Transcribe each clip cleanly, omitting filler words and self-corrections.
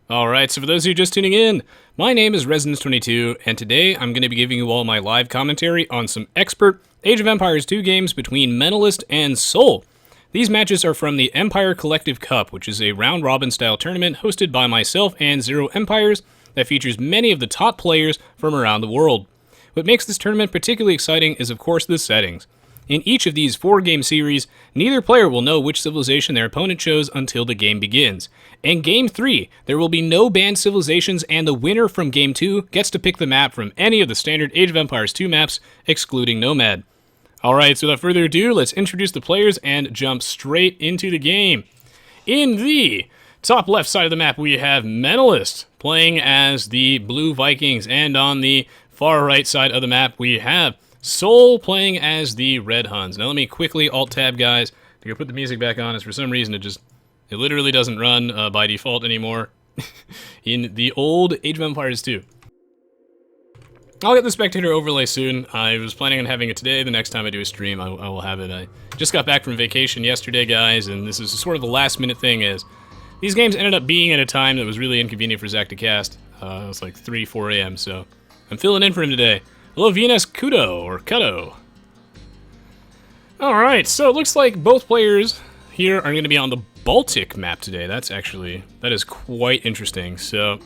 Alright, so for those of you just tuning in, my name is Resonance22, and today I'm going to be giving you all my live commentary on some Expert Age of Empires 2 games between Mentalist and Seoul. These matches are from the Empire Collective Cup, which is a round-robin style tournament hosted by myself and ZeroEmpires that features many of the top players from around the world. What makes this tournament particularly exciting is of course the settings. In each of these 4-game series, neither player will know which civilization their opponent chose until the game begins. In Game 3, there will be no banned civilizations, and the winner from Game 2 gets to pick the map from any of the standard Age of Empires 2 maps, excluding Nomad. Alright, so without further ado, let's introduce the players and jump straight into the game. In the top left side of the map, we have Mentalist playing as the Blue Vikings, and on the far right side of the map, we have Seoul playing as the Red Huns. Now let me quickly alt-tab, guys. I'm going to put the music back on, as for some reason it literally doesn't run by default anymore in the old Age of Empires 2. I'll get the spectator overlay soon. I was planning on having it today. The next time I do a stream, I will have it. I just got back from vacation yesterday, guys, and this is sort of the last-minute thing, as these games ended up being at a time that was really inconvenient for Zach to cast. It was like 3, 4 a.m., so I'm filling in for him today. Hello, VNS Kudo, or Kudo. Alright, so it looks like both players here are going to be on the Baltic map today. That is quite interesting. So,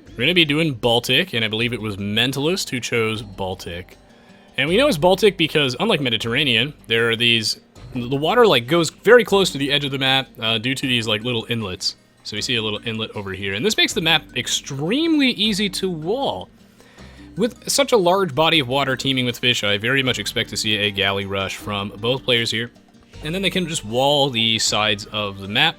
we're going to be doing Baltic, and I believe it was Mentalist who chose Baltic. And we know it's Baltic because, unlike Mediterranean, there are these, the water like goes very close to the edge of the map due to these like little inlets. So we see a little inlet over here, and this makes the map extremely easy to wall. With such a large body of water teeming with fish, I very much expect to see a galley rush from both players here. And then they can just wall the sides of the map.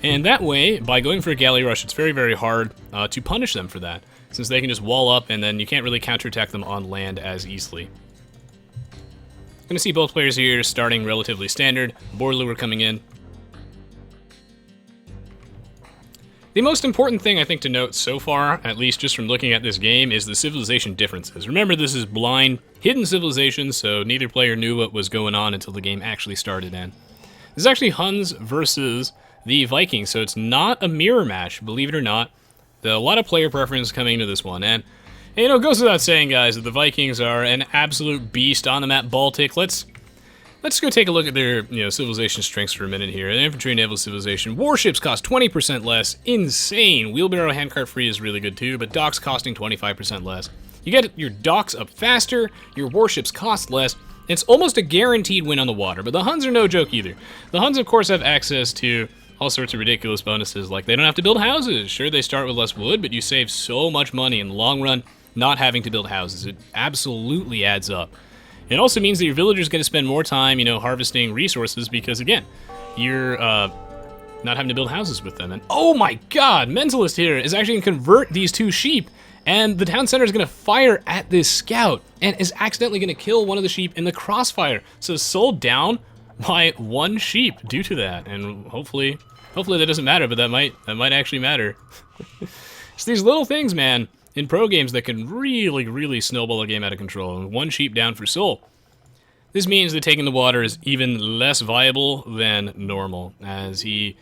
And that way, by going for a galley rush, it's very, very hard to punish them for that, since they can just wall up and then you can't really counterattack them on land as easily. Going to see both players here starting relatively standard, board lure coming in. The most important thing I think to note so far, at least just from looking at this game, is the civilization differences. Remember, this is blind, hidden civilizations, so neither player knew what was going on until the game actually started in. This is actually Huns versus the Vikings, so it's not a mirror match, believe it or not. A lot of player preference coming into this one, and you know, it goes without saying, guys, that the Vikings are an absolute beast on the map Baltic. Let's go take a look at their, civilization strengths for a minute here. An infantry naval civilization. Warships cost 20% less. Insane. Wheelbarrow handcart free is really good too, but docks costing 25% less. You get your docks up faster, your warships cost less. It's almost a guaranteed win on the water, but the Huns are no joke either. The Huns, of course, have access to all sorts of ridiculous bonuses, like they don't have to build houses. Sure, they start with less wood, but you save so much money in the long run not having to build houses. It absolutely adds up. It also means that your villagers get to spend more time, harvesting resources because, again, you're not having to build houses with them. And oh my god, Mentalist here is actually going to convert these 2 sheep, and the town center is going to fire at this scout and is accidentally going to kill one of the sheep in the crossfire. So Seoul down by 1 sheep due to that, and hopefully that doesn't matter, but that might actually matter. It's these little things, man, in pro games that can really, really snowball a game out of control. And 1 sheep down for Seoul. This means that taking the water is even less viable than normal, as he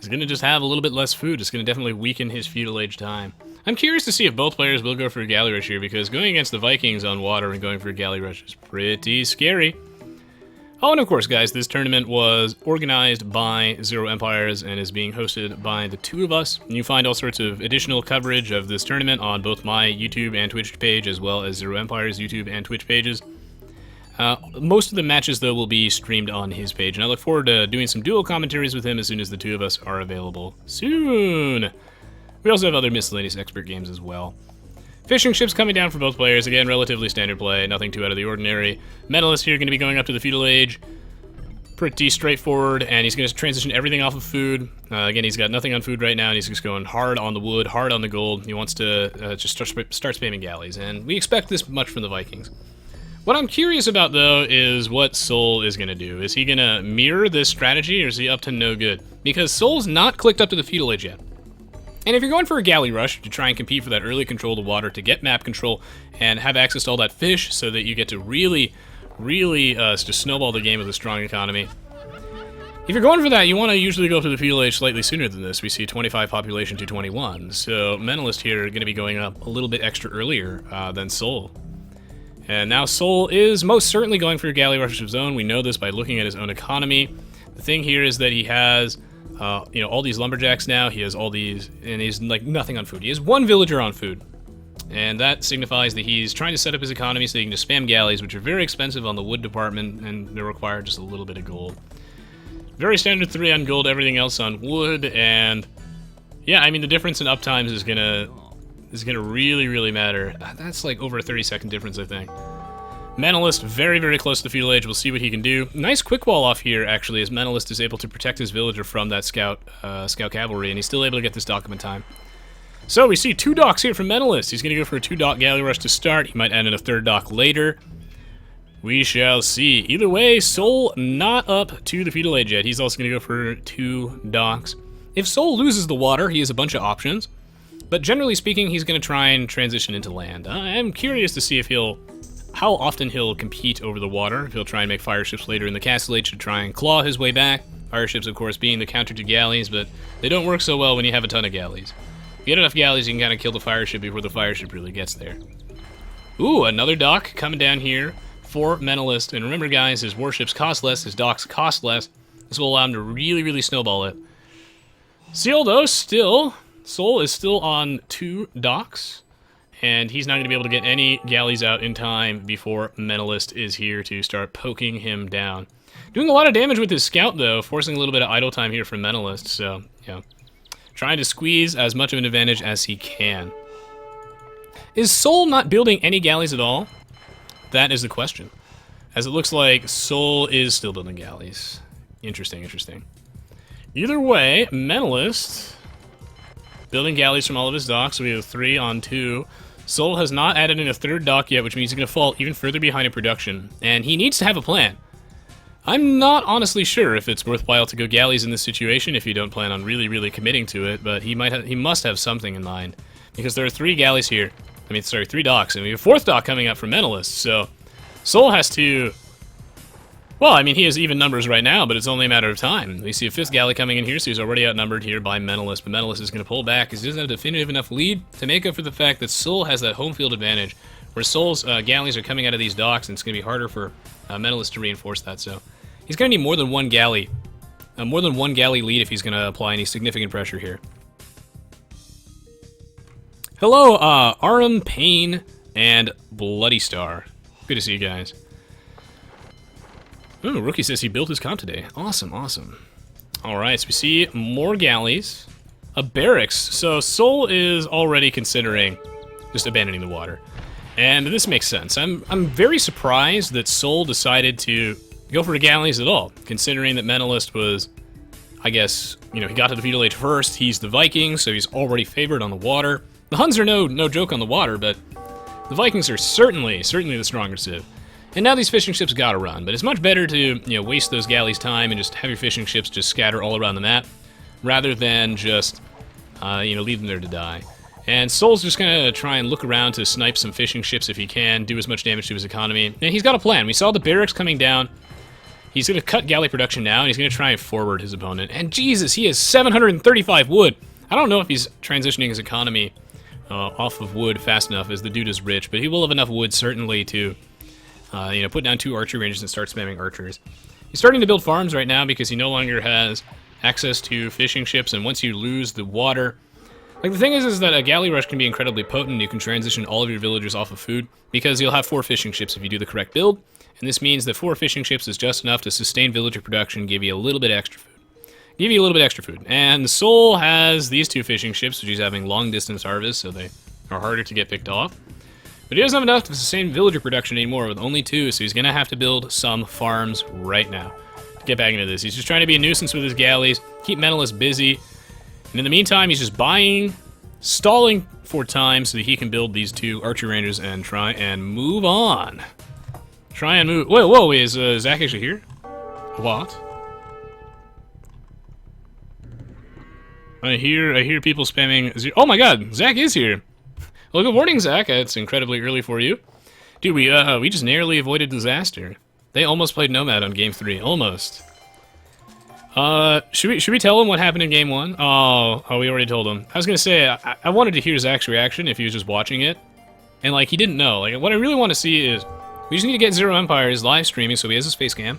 is going to just have a little bit less food. It's going to definitely weaken his feudal age time. I'm curious to see if both players will go for a galley rush here, because going against the Vikings on water and going for a galley rush is pretty scary. Oh, and of course, guys, this tournament was organized by ZeroEmpires and is being hosted by the 2 of us. And you find all sorts of additional coverage of this tournament on both my YouTube and Twitch page, as well as ZeroEmpires' YouTube and Twitch pages. Most of the matches, though, will be streamed on his page, and I look forward to doing some dual commentaries with him as soon as the 2 of us are available soon. We also have other miscellaneous expert games as well. Fishing ships coming down for both players. Again, relatively standard play, nothing too out of the ordinary. Mentalist here going to be going up to the feudal age. Pretty straightforward, and he's going to transition everything off of food. Again, he's got nothing on food right now, and he's just going hard on the wood, hard on the gold. He wants to just start spamming galleys, and we expect this much from the Vikings. What I'm curious about, though, is what Seoul is going to do. Is he going to mirror this strategy, or is he up to no good? Because Seoul's not clicked up to the feudal age yet. And if you're going for a galley rush to try and compete for that early control of the water, to get map control and have access to all that fish so that you get to really just snowball the game with a strong economy, If you're going for that, you want to usually go for the feudal age slightly sooner than this. We see 25 population to 21, so Mentalist here are going to be going up a little bit extra earlier than Seoul. And now Seoul is most certainly going for a galley rush of his own. We know this by looking at his own economy. The thing here is that he has, all these lumberjacks now. He has all these, and he's like nothing on food. He has one villager on food. And that signifies that he's trying to set up his economy so he can just spam galleys, which are very expensive on the wood department, and they require just a little bit of gold. Very standard 3 on gold, everything else on wood, and yeah, I mean the difference in uptimes is gonna really, really matter. That's like over a 30-second difference, I think. Mentalist, very, very close to the feudal age. We'll see what he can do. Nice quick wall off here, actually, as Mentalist is able to protect his villager from that scout cavalry, and he's still able to get this document time. So we see 2 docks here from Mentalist. He's gonna go for a 2-dock galley rush to start. He might add in a 3rd dock later. We shall see. Either way, Seoul not up to the feudal age yet. He's also going to go for 2 docks. If Seoul loses the water, he has a bunch of options. But generally speaking, he's going to try and transition into land. I'm curious to see if how often he'll compete over the water. If he'll try and make fire ships later in the castle age to try and claw his way back. Fire ships, of course, being the counter to galleys, but they don't work so well when you have a ton of galleys. If you get enough galleys, you can kind of kill the fire ship before the fire ship really gets there. Ooh, another dock coming down here for Mentalist, and remember guys, his warships cost less, his docks cost less. This will allow him to really, really snowball it. Seoul though, Seoul is still on 2 docks, and he's not going to be able to get any galleys out in time before Mentalist is here to start poking him down. Doing a lot of damage with his scout though, forcing a little bit of idle time here from Mentalist, so, yeah. Trying to squeeze as much of an advantage as he can. Is Seoul not building any galleys at all? That is the question. As it looks like Seoul is still building galleys. Interesting, interesting. Either way, Mentalist building galleys from all of his docks. So we have 3 on 2. Seoul has not added in a 3rd dock yet, which means he's going to fall even further behind in production. And he needs to have a plan. I'm not honestly sure if it's worthwhile to go galleys in this situation if you don't plan on really, really committing to it, but he must have something in mind. Because there are 3 galleys here. 3 docks, and we have a 4th dock coming up from Mentalist, so Seoul has to... Well, I mean, he has even numbers right now, but it's only a matter of time. We see a 5th galley coming in here, so he's already outnumbered here by Mentalist, but Mentalist is going to pull back because he doesn't have a definitive enough lead to make up for the fact that Seoul has that home field advantage, where Seoul's galleys are coming out of these docks, and it's going to be harder for Mentalist to reinforce that, so he's going to need more than one galley lead if he's going to apply any significant pressure here. Hello, Aram, Pain, and Bloody Star. Good to see you guys. Ooh, Rookie says he built his comp today. Awesome, awesome. Alright, so we see more galleys. A barracks. So Seoul is already considering just abandoning the water. And this makes sense. I'm very surprised that Seoul decided to go for the galleys at all, considering that Mentalist was, I guess, he got to the feudal age first. He's the Vikings, so he's already favored on the water. The Huns are no joke on the water, but the Vikings are certainly the stronger civ. And now these fishing ships gotta run, but it's much better to, waste those galleys' time and just have your fishing ships just scatter all around the map, rather than just, leave them there to die. And Seoul's just gonna try and look around to snipe some fishing ships if he can, do as much damage to his economy. And he's got a plan. We saw the barracks coming down. He's gonna cut galley production now, and he's gonna try and forward his opponent. And Jesus, he has 735 wood! I don't know if he's transitioning his economy off of wood fast enough, as the dude is rich, but he will have enough wood certainly to, put down 2 archery ranges and start spamming archers. He's starting to build farms right now because he no longer has access to fishing ships, and once you lose the water... Like, the thing is that a galley rush can be incredibly potent. You can transition all of your villagers off of food, because you'll have 4 fishing ships if you do the correct build, and this means that 4 fishing ships is just enough to sustain villager production, give you a little bit extra food. And Seoul has these 2 fishing ships, which he's having long-distance harvest, so they are harder to get picked off. But he doesn't have enough to sustain villager production anymore with only 2, so he's going to have to build some farms right now to get back into this. He's just trying to be a nuisance with his galleys, keep Mentalist busy, and in the meantime, he's just stalling for time so that he can build these 2 archer rangers and try and move on. Whoa, is Zach actually here? What? I hear people spamming. Oh my God, Zach is here. Well, good morning, Zach. It's incredibly early for you, dude. We just narrowly avoided disaster. They almost played Nomad on game 3, almost. Should we tell him what happened in game 1? Oh, we already told him. I was gonna say, I wanted to hear Zach's reaction if he was just watching it. And, like, he didn't know. Like, what I really want to see is, we just need to get ZeroEmpires live streaming so he has his face cam,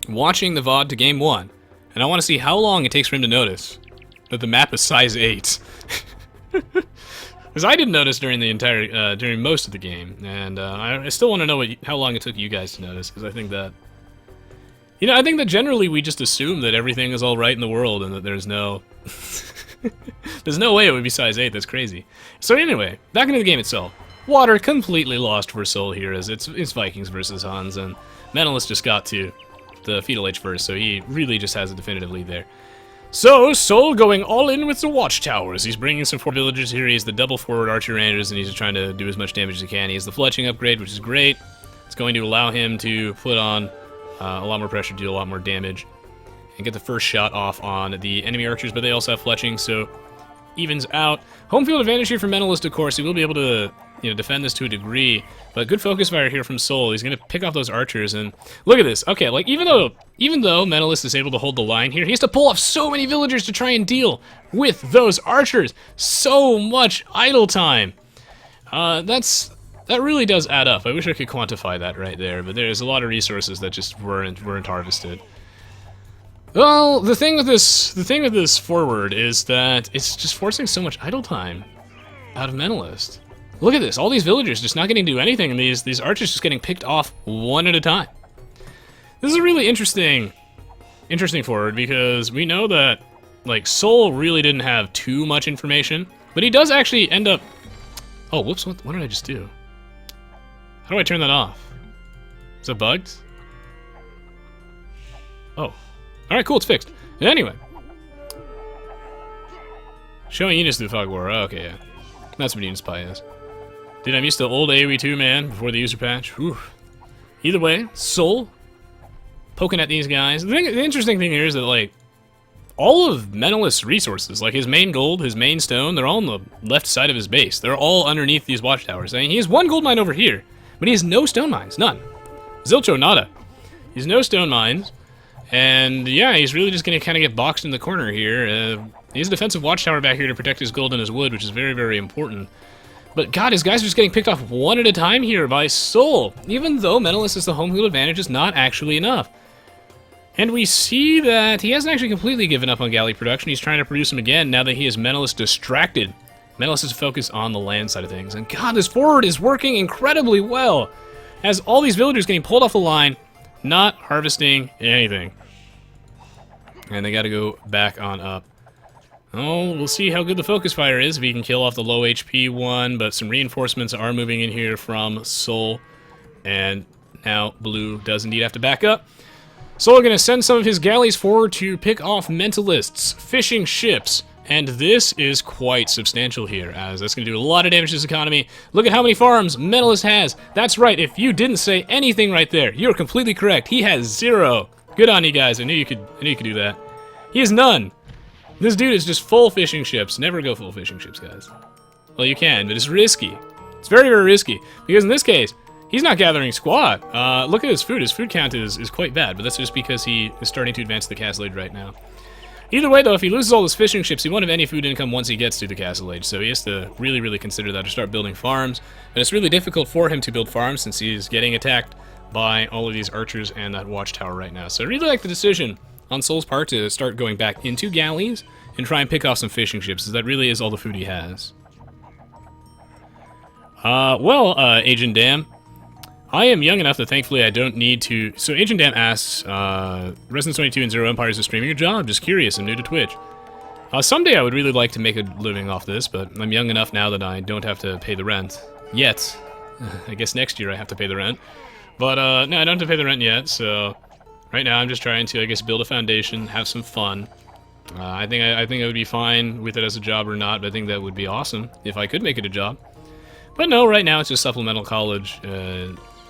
watching the VOD to game 1. And I want to see how long it takes for him to notice that the map is size 8. Because I didn't notice during the entire, during most of the game. And, I still want to know how long it took you guys to notice, because I think that, you know, I think that generally we just assume that everything is all right in the world and that there's no... there's no way it would be size 8, that's crazy. So anyway, back into the game itself. Water completely lost for Seoul here, as it's Vikings versus Huns, and Mentalist just got to the Feudal Age first, so he really just has a definitive lead there. So, Seoul going all in with the watchtowers. He's bringing some 4 villagers here. He has the double forward archer rangers, and he's just trying to do as much damage as he can. He has the fletching upgrade, which is great. It's going to allow him to put on a lot more pressure, do a lot more damage, and get the first shot off on the enemy archers, but they also have fletching, so evens out. Home field advantage here for Mentalist, of course. He will be able to, you know, defend this to a degree, but good focus fire here from Seoul. He's going to pick off those archers, and look at this. Okay, like, even though Mentalist is able to hold the line here, he has to pull off so many villagers to try and deal with those archers. So much idle time. That really does add up. I wish I could quantify that right there, but there's a lot of resources that just weren't harvested. Well, the thing with this forward is that it's just forcing so much idle time out of Mentalist. Look at this, all these villagers just not getting to do anything, and these archers just getting picked off one at a time. This is a really interesting forward, because we know that, like, Seoul really didn't have too much information, but he does actually end up... Oh, whoops, what did I just do? How do I turn that off? Is it bugged? Oh. Alright, cool, it's fixed. Anyway. Showing units to the Fog War. Oh, okay, yeah. That's what Unit Spy is. Dude, I'm used to old Aoe2, man, before the user patch. Whew. Either way, Seoul poking at these guys. The interesting thing here is that, like, all of Mentalist's resources, like his main gold, his main stone, they're all on the left side of his base. They're all underneath these watchtowers. I mean, he has 1 gold mine over here, but he has no stone mines. None. Zilcho, nada. He has no stone mines. And yeah, he's really just going to kind of get boxed in the corner here. He has a defensive watchtower back here to protect his gold and his wood, which is very, very important. But god, his guys are just getting picked off one at a time here by Seoul. Even though Mentalist is the home field advantage, is not actually enough. And we see that he hasn't actually completely given up on galley production. He's trying to produce them again now that he is Mentalist distracted. Mentalist is focused on the land side of things. And god, this forward is working incredibly well. Has all these villagers getting pulled off the line, not harvesting anything. And they got to go back on up. Oh, we'll see how good the focus fire is, if he can kill off the low HP one, but some reinforcements are moving in here from Seoul. And now Blue does indeed have to back up. Seoul are going to send some of his galleys forward to pick off Mentalists, fishing ships, and this is quite substantial here, as that's going to do a lot of damage to his economy. Look at how many farms Mentalist has. That's right, if you didn't say anything right there, you're completely correct. He has 0. Good on you guys, I knew you could do that. He has none. This dude is just full fishing ships. Never go full fishing ships, guys. Well, you can, but it's risky. It's very, very risky, because in this case, he's not gathering squat. Look at his food. His food count is quite bad, but that's just because he is starting to advance the Castle Age right now. Either way, though, if he loses all his fishing ships, he won't have any food income once he gets to the Castle Age, so he has to really, really consider that to start building farms. And it's really difficult for him to build farms since he's getting attacked by all of these archers and that watchtower right now. So I really like the decision on Seoul's part to start going back into galleys and try and pick off some fishing ships, as that really is all the food he has. Agent Dam, I am young enough that thankfully I don't need to... So Agent Dam asks, Resident22 and ZeroEmpires is streaming a job? Just curious, I'm new to Twitch. Someday I would really like to make a living off this, but I'm young enough now that I don't have to pay the rent. Yet. I guess next year I have to pay the rent. But, no, I don't have to pay the rent yet, so... Right now I'm just trying to, I guess, build a foundation, have some fun. I think I would be fine with it as a job or not, but I think that would be awesome if I could make it a job. But no, right now it's just supplemental college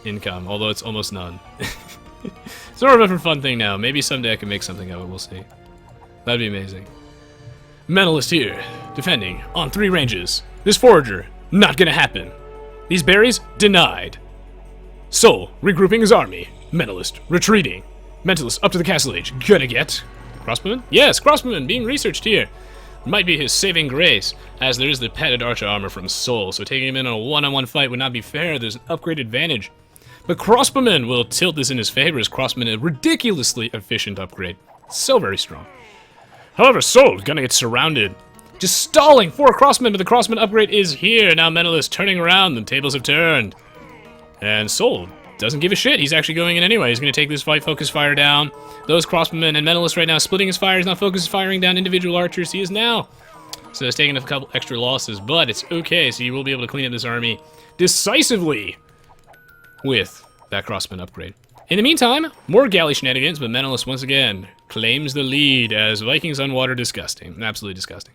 income, although it's almost none. It's more of a fun thing now. Maybe someday I can make something of it, we'll see. That'd be amazing. Mentalist here, defending on 3 ranges. This forager, not gonna happen. These berries, denied. Seoul, regrouping his army. Mentalist, retreating. Mentalist, up to the Castle Age, gonna get Crossbowman? Yes, crossbowman being researched here. Might be his saving grace, as there is the padded archer armor from Seoul, so taking him in a one-on-one fight would not be fair. There's an upgrade advantage. But crossbowman will tilt this in his favor, as crossbowman is a ridiculously efficient upgrade. So very strong. However, Seoul gonna get surrounded. Just stalling for crossbowman, but the crossbowman upgrade is here. Now Mentalist turning around, the tables have turned. And Seoul doesn't give a shit. He's actually going in anyway. He's going to take this fight, focus fire down. Those crossbowmen and Mentalist right now splitting his fire. He's not focus firing down individual archers. He is now. So he's taking a couple extra losses, but it's okay. So you will be able to clean up this army decisively with that crossbowman upgrade. In the meantime, more galley shenanigans, but Mentalist once again claims the lead as Vikings on water. Disgusting. Absolutely disgusting.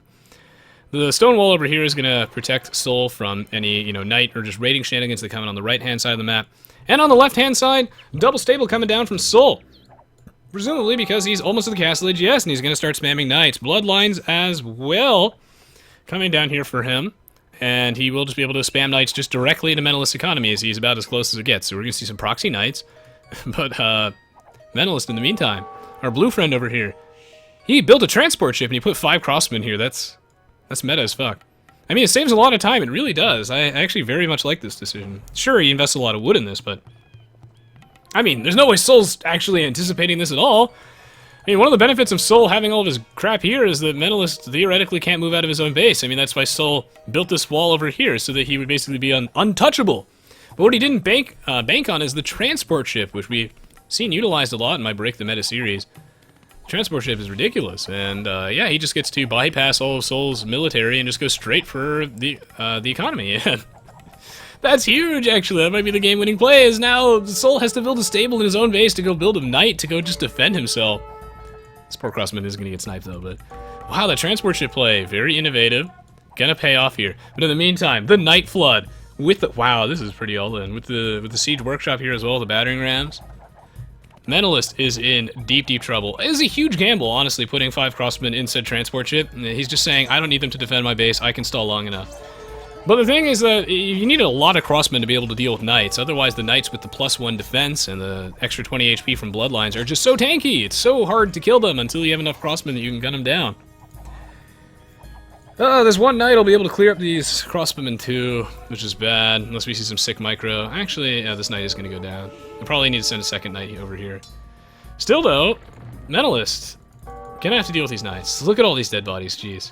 The stone wall over here is going to protect Seoul from any, knight or just raiding shenanigans that come in on the right-hand side of the map. And on the left-hand side, double stable coming down from Seoul. Presumably because he's almost to the castle age, yes, and he's going to start spamming knights. Bloodlines as well coming down here for him. And he will just be able to spam knights just directly into Mentalist economy, as he's about as close as it gets. So we're going to see some proxy knights. But Mentalist in the meantime, our blue friend over here, he built a transport ship and he put 5 crossmen here. That's meta as fuck. I mean, it saves a lot of time. It really does. I actually very much like this decision. Sure, he invests a lot of wood in this, but... I mean, there's no way Seoul's actually anticipating this at all. I mean, one of the benefits of Seoul having all of his crap here is that Mentalist theoretically can't move out of his own base. I mean, that's why Seoul built this wall over here, so that he would basically be untouchable. But what he didn't bank on is the transport ship, which we've seen utilized a lot in my Break the Meta series. Transport ship is ridiculous, and yeah, he just gets to bypass all of Seoul's military and just go straight for the economy. That's huge, actually. That might be the game-winning play, is now Seoul has to build a stable in his own base to go build a knight to go just defend himself. This poor crossman is going to get sniped, though, but... Wow, that transport ship play, very innovative. Gonna pay off here. But in the meantime, the Night Flood with the... Wow, this is pretty all-in. With the Siege Workshop here as well, the battering rams. Mentalist is in deep, deep trouble. It is a huge gamble, honestly, putting 5 crossmen in said transport ship. He's just saying, I don't need them to defend my base, I can stall long enough. But the thing is that you need a lot of crossmen to be able to deal with knights. Otherwise, the knights with the +1 defense and the extra 20 HP from bloodlines are just so tanky. It's so hard to kill them until you have enough crossmen that you can gun them down. There's one knight will be able to clear up these crossbowmen too, which is bad, unless we see some sick micro. Actually, yeah, this knight is going to go down. I probably need to send a second knight over here. Still though, Mentalist gonna have to deal with these knights. Look at all these dead bodies, jeez.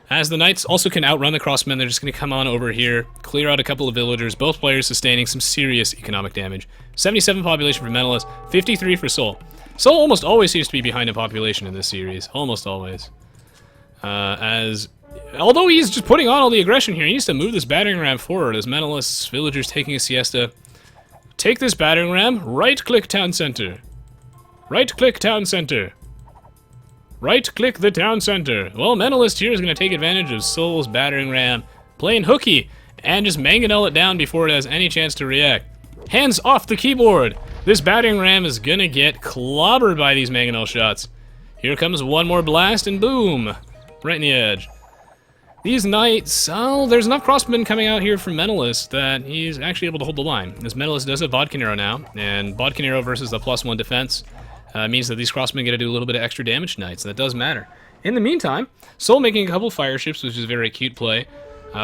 As the knights also can outrun the crossmen, they're just going to come on over here, clear out a couple of villagers, both players sustaining some serious economic damage. 77 population for Mentalist, 53 for Seoul. Seoul almost always seems to be behind in population in this series, almost always. Although he's just putting on all the aggression here, he needs to move this battering ram forward as Mentalist's villagers taking a siesta. Take this battering ram, right-click town center. Right-click town center. Right-click the town center. Well, Mentalist here is going to take advantage of Seoul's battering ram, playing hooky, and just mangonel it down before it has any chance to react. Hands off the keyboard! This battering ram is going to get clobbered by these mangonel shots. Here comes one more blast, and boom! Right in the edge. These knights, oh, there's enough crossmen coming out here from Mentalist that he's actually able to hold the line. This Mentalist does have Bodkin Arrow now, and Bodkin Arrow versus the +1 defense means that these crossmen get to do a little bit of extra damage to knights, and that does matter. In the meantime, Seoul making a couple fire ships, which is a very cute play.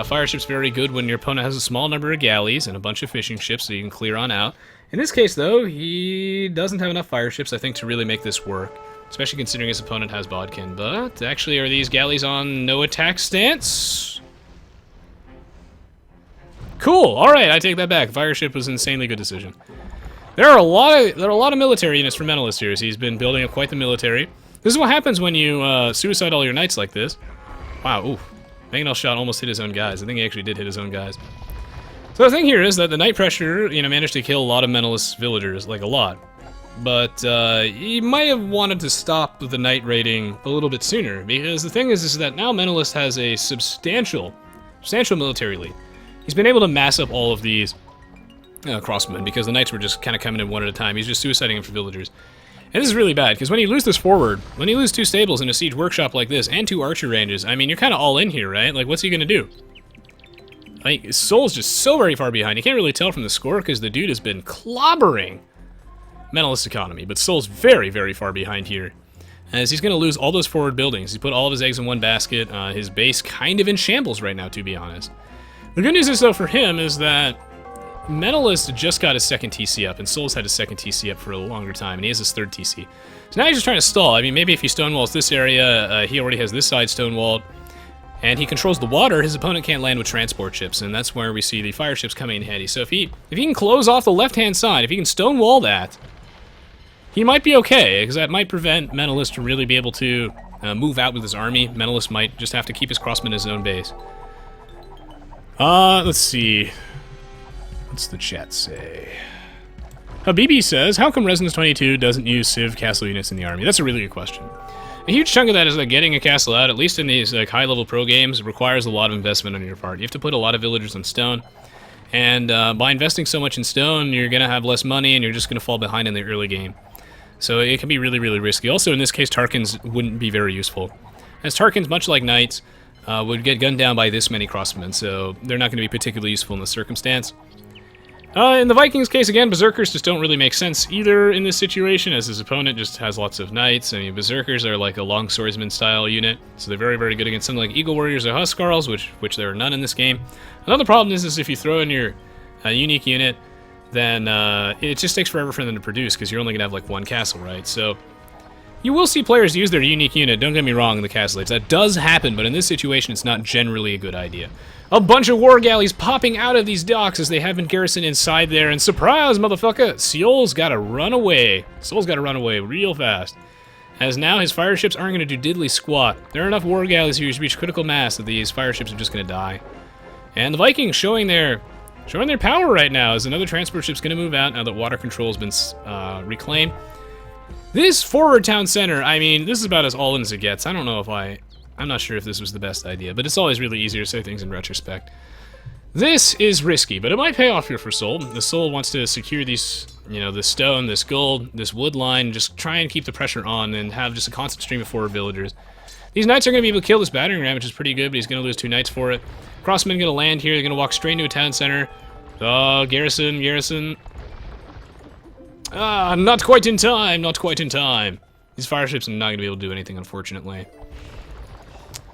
Fire ships very good when your opponent has a small number of galleys and a bunch of fishing ships, so you can clear on out. In this case, though, he doesn't have enough fire ships, I think, to really make this work. Especially considering his opponent has Bodkin. But, actually, are these galleys on no attack stance? Cool! Alright, I take that back. Fire ship was an insanely good decision. There are a lot of military units for Mentalist here, as he's been building up quite the military. This is what happens when you suicide all your knights like this. Wow, ooh. Mangonel shot almost hit his own guys. I think he actually did hit his own guys. So the thing here is that the knight pressure, managed to kill a lot of Mentalist villagers, like a lot. But he might have wanted to stop the knight raiding a little bit sooner, because the thing is that now Mentalist has a substantial military lead. He's been able to mass up all of these crossmen, because the knights were just kind of coming in one at a time. He's just suiciding them for villagers. And this is really bad, because when you lose this forward, when you lose 2 stables in a siege workshop like this, and 2 archer ranges, I mean, you're kind of all in here, right? Like, what's he going to do? Like, Seoul's just so very far behind. You can't really tell from the score, because the dude has been clobbering Mentalist economy, but Seoul's very, very far behind here. as he's going to lose all those forward buildings. He put all of his eggs in one basket. His base kind of in shambles right now, to be honest. The good news is, though, for him is that Mentalist just got his second TC up, and Seoul's had his second TC up for a longer time, and he has his third TC. So now he's just trying to stall. I mean, maybe if he stonewalls this area, he already has this side stonewalled, and he controls the water, his opponent can't land with transport ships, and that's where we see the fire ships coming in handy. So if he can close off the left-hand side, if he can stonewall that, he might be okay, because that might prevent Mentalist to really be able to move out with his army. Mentalist might just have to keep his crossmen in his own base. Let's see. What's the chat say? Habibi says, how come Resonance 22 doesn't use Civ castle units in the army? That's a really good question. A huge chunk of that is that getting a castle out, at least in these like high-level pro games, requires a lot of investment on your part. You have to put a lot of villagers on stone, and by investing so much in stone, you're going to have less money, and you're just going to fall behind in the early game. So it can be really, really risky. Also, in this case, Tarkans wouldn't be very useful, as Tarkans, much like Knights, would get gunned down by this many crossmen, so they're not going to be particularly useful in this circumstance. In the Vikings case, again, Berserkers just don't really make sense either in this situation, as his opponent just has lots of Knights. I mean, Berserkers are like a longswordsman style unit, so they're very, very good against something like Eagle Warriors or Huskarls, which there are none in this game. Another problem is if you throw in your unique unit, then it just takes forever for them to produce, because you're only going to have like one castle, right? So you will see players use their unique unit, don't get me wrong, in the Castle Age. That does happen, but in this situation, it's not generally a good idea. A bunch of war galleys popping out of these docks as they have been garrisoned inside there, and surprise, motherfucker, Seoul's gotta run away. Seoul's gotta run away real fast, as now his fire ships aren't gonna do diddly squat. There are enough war galleys here to reach critical mass that these fire ships are just gonna die. And the Vikings showing their power right now, as another transport ship's gonna move out now that water control's been reclaimed. This forward town center, I mean, this is about as all in as it gets. I don't know if I'm not sure if this was the best idea, but it's always really easier to say things in retrospect. This is risky, but it might pay off here for Seoul. The Seoul wants to secure these, you know, this stone, this gold, this wood line, just try and keep the pressure on and have just a constant stream of forward villagers. These knights are going to be able to kill this battering ram, which is pretty good, but he's going to lose 2 knights for it. Crossmen going to land here. They're going to walk straight into a town center. Garrison. Ah, not quite in time, not quite in time. These fire ships are not going to be able to do anything, unfortunately.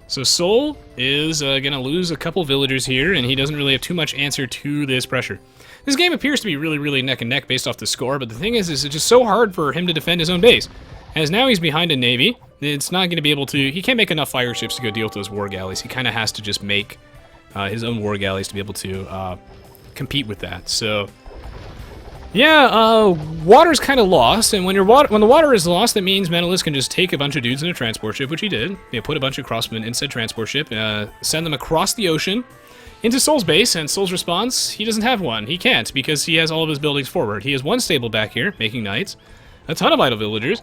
So Seoul is going to lose a couple villagers here, and he doesn't really have too much answer to this pressure. This game appears to be really, really neck and neck based off the score, but the thing is it's just so hard for him to defend his own base. As now he's behind a navy, it's not going to be able to... He can't make enough fire ships to go deal with those war galleys. He kind of has to just make his own war galleys to be able to compete with that. So... yeah, water's kind of lost, and when the water is lost, that means Mentalist can just take a bunch of dudes in a transport ship, which he did. They put a bunch of crossmen in said transport ship, send them across the ocean into Seoul's base, and Seoul's response, he doesn't have one. He can't, because he has all of his buildings forward. He has one stable back here, making knights, a ton of idle villagers.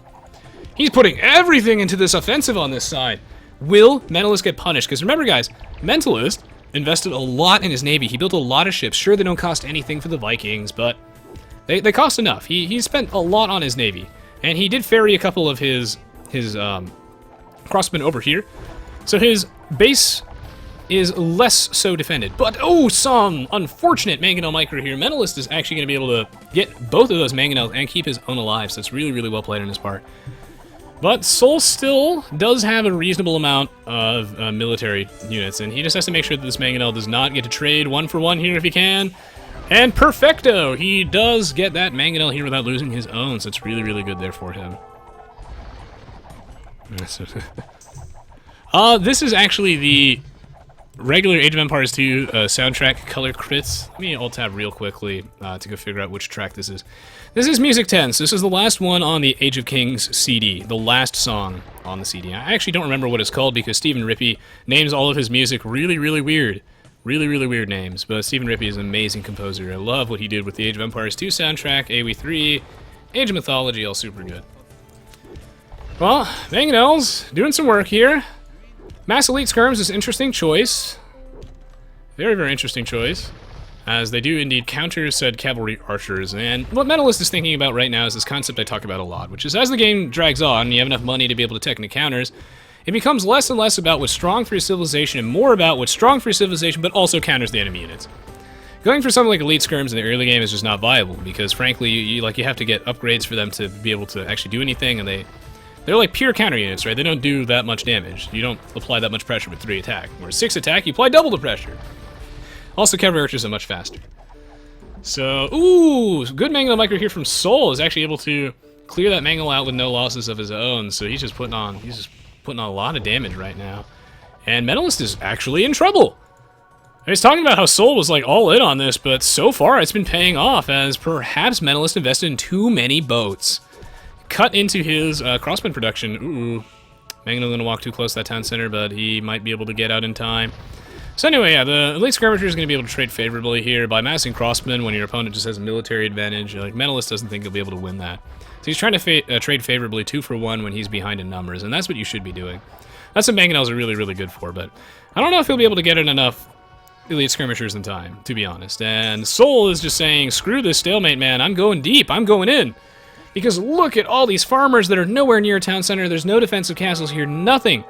He's putting everything into this offensive on this side. Will Mentalist get punished? Because remember, guys, Mentalist invested a lot in his navy. He built a lot of ships. Sure, they don't cost anything for the Vikings, but... They cost enough. He spent a lot on his navy, and he did ferry a couple of his crossmen over here, so his base is less so defended. But oh, some unfortunate mangonel micro here. Mentalist is actually going to be able to get both of those mangonels and keep his own alive, so it's really, really well played on his part. But Seoul still does have a reasonable amount of military units, and he just has to make sure that this mangonel does not get to trade 1 for 1 here if he can. And perfecto! He does get that mangonel here without losing his own, so it's really, really good there for him. This is actually the regular Age of Empires 2 soundtrack color crits. Let me alt-tab real quickly to go figure out which track this is. This is Music 10, so this is the last one on the Age of Kings CD, the last song on the CD. I actually don't remember what it's called because Stephen Rippey names all of his music really, really weird. Really, really weird names, but Stephen Rippey is an amazing composer. I love what he did with the Age of Empires 2 soundtrack, AoE3, Age of Mythology, all super good. Well, mangonels doing some work here. Mass Elite Skirms is an interesting choice. Very, very interesting choice, as they do indeed counter said cavalry archers. And what Mentalist is thinking about right now is this concept I talk about a lot, which is as the game drags on, and you have enough money to be able to tech into counters, it becomes less and less about what's strong for your civilization and more about what's strong for your civilization but also counters the enemy units. Going for something like Elite Skirms in the early game is just not viable because frankly you have to get upgrades for them to be able to actually do anything, and they They're like pure counter units, right? They don't do that much damage. You don't apply that much pressure with 3 attack. Whereas 6 attack, you apply double the pressure. Also, cavalry archers are much faster. So, ooh, good Mangonel micro here from Seoul is actually able to clear that Mangonel out with no losses of his own. So he's just putting on a lot of damage right now. And Mentalist is actually in trouble. I was talking about how Seoul was like all in on this, but so far it's been paying off as perhaps Mentalist invested in too many boats. Cut into his crossbow production. Ooh, Mangonel gonna walk too close to that town center, but he might be able to get out in time. So anyway, yeah, the elite skirmisher is going to be able to trade favorably here by massing crossmen when your opponent just has a military advantage. Like, Mentalist doesn't think he'll be able to win that. So he's trying to trade favorably 2 for 1 when he's behind in numbers, and that's what you should be doing. That's what Mangonels are really, really good for, but I don't know if he'll be able to get in enough elite skirmishers in time, to be honest. And Seoul is just saying, screw this stalemate, man. I'm going deep. I'm going in. Because look at all these farmers that are nowhere near a town center. There's no defensive castles here. Nothing.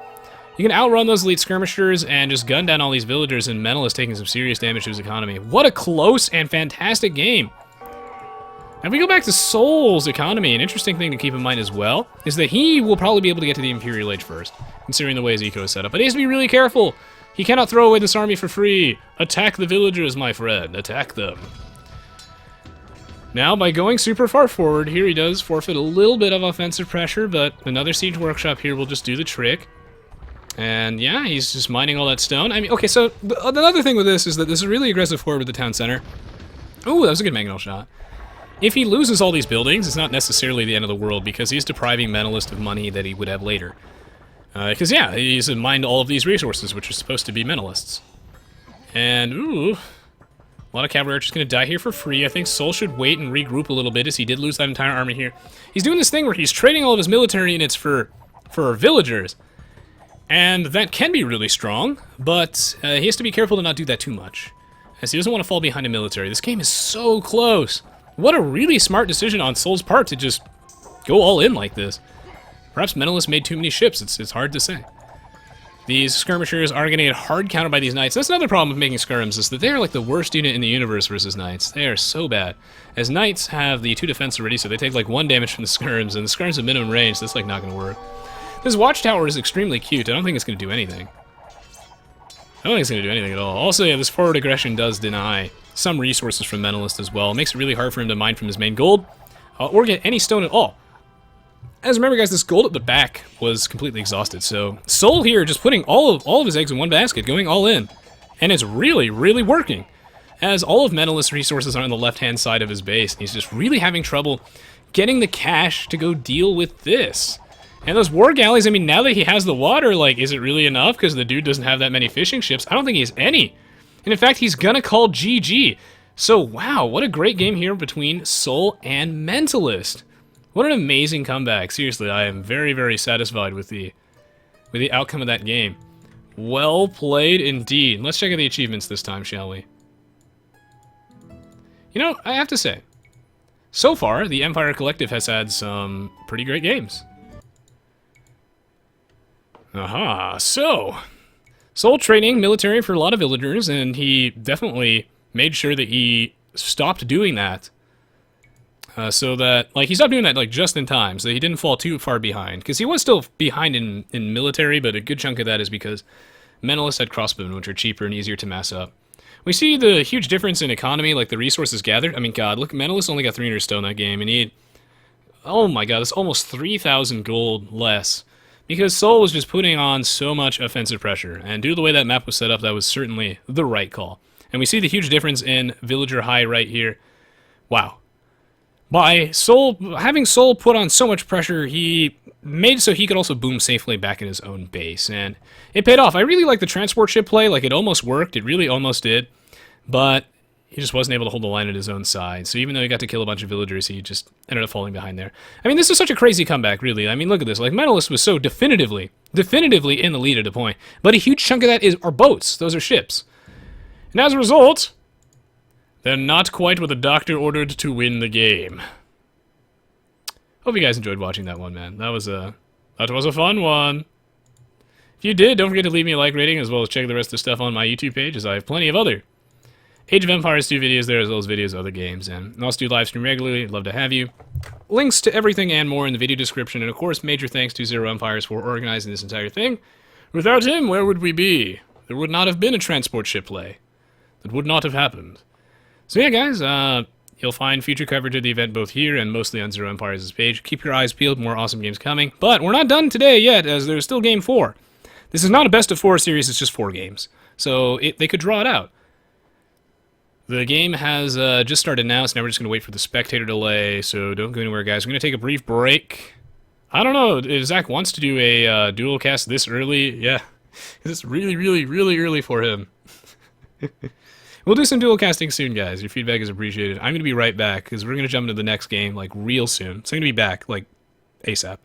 You can outrun those elite skirmishers and just gun down all these villagers, and Mentalist taking some serious damage to his economy. What a close and fantastic game. Now, if we go back to Seoul's economy, an interesting thing to keep in mind as well is that he will probably be able to get to the Imperial Age first, considering the way his eco is set up. But he has to be really careful. He cannot throw away this army for free. Attack the villagers, my friend. Attack them. Now, by going super far forward, here he does forfeit a little bit of offensive pressure, but another siege workshop here will just do the trick. And yeah, he's just mining all that stone. I mean, okay, so another thing with this is that this is really aggressive forward with the town center. Ooh, that was a good Mangonel shot. If he loses all these buildings, it's not necessarily the end of the world because he's depriving Mentalist of money that he would have later. Because yeah, he's mined all of these resources, which are supposed to be Mentalist's. And ooh, a lot of cavalry archers going to die here for free. I think Seoul should wait and regroup a little bit as he did lose that entire army here. He's doing this thing where he's trading all of his military units for villagers. And that can be really strong, but he has to be careful to not do that too much, as he doesn't want to fall behind in military. This game is so close. What a really smart decision on Seoul's part to just go all in like this. Perhaps Mentalist made too many ships. It's hard to say. These skirmishers are going to get hard countered by these knights. That's another problem with making skirms, is that they are like the worst unit in the universe versus knights. They are so bad. As knights have the 2 defense already, so they take like 1 damage from the skirms, and the skirms have minimum range, so that's like not going to work. This watchtower is extremely cute. I don't think it's going to do anything. I don't think it's going to do anything at all. Also, yeah, this forward aggression does deny some resources from Mentalist as well. It makes it really hard for him to mine from his main gold, or get any stone at all. As remember, guys, this gold at the back was completely exhausted, so Seoul here just putting all of his eggs in one basket, going all in. And it's really, really working, as all of Mentalist's resources are on the left-hand side of his base, and he's just really having trouble getting the cash to go deal with this. And those war galleys, I mean, now that he has the water, like, is it really enough? Because the dude doesn't have that many fishing ships. I don't think he has any. And in fact, he's gonna call GG. So, wow, what a great game here between Seoul and Mentalist. What an amazing comeback. Seriously, I am very, very satisfied with the outcome of that game. Well played indeed. Let's check out the achievements this time, shall we? You know, I have to say, so far, the Empire Collective has had some pretty great games. Aha, so Seoul training military for a lot of villagers, and he definitely made sure that he stopped doing that. So that, like, he stopped doing that, like, just in time, so that he didn't fall too far behind. Because he was still behind in military, but a good chunk of that is because Mentalist had crossbowmen, which are cheaper and easier to mass up. We see the huge difference in economy, like the resources gathered. I mean, God, look, Mentalist only got 300 stone that game, and he had, oh my God, that's almost 3,000 gold less. Because Seoul was just putting on so much offensive pressure, and due to the way that map was set up, that was certainly the right call. And we see the huge difference in villager high right here. Wow. By having Seoul put on so much pressure, he made it so he could also boom safely back in his own base, and it paid off. I really like the transport ship play. Like, it almost worked. It really almost did, but he just wasn't able to hold the line at his own side. So even though he got to kill a bunch of villagers, he just ended up falling behind there. I mean, this is such a crazy comeback, really. I mean, look at this. Like, Mentalist was so definitively in the lead at a point, but a huge chunk of that are boats. Those are ships. And as a result, they're not quite what the doctor ordered to win the game. Hope you guys enjoyed watching that one, man. That was a fun one. If you did, don't forget to leave me a like rating as well as check the rest of the stuff on my YouTube page, as I have plenty of other Age of Empires 2 videos there, as well as videos of other games, and I also do live stream regularly. I'd love to have you. Links to everything and more in the video description, and of course, major thanks to ZeroEmpires for organizing this entire thing. Without him, where would we be? There would not have been a transport ship play. That would not have happened. So yeah, guys, you'll find future coverage of the event both here and mostly on ZeroEmpires' page. Keep your eyes peeled, more awesome games coming. But we're not done today yet, as there's still Game 4. This is not a best-of-4 series, it's just 4 games. So they could draw it out. The game has just started now, so now we're just going to wait for the spectator delay, so don't go anywhere, guys. We're going to take a brief break. I don't know, if Zach wants to do a dual cast this early, yeah. It's really, really, really early for him. We'll do some dual casting soon, guys. Your feedback is appreciated. I'm going to be right back, because we're going to jump into the next game, like, real soon. So I'm going to be back, like, ASAP.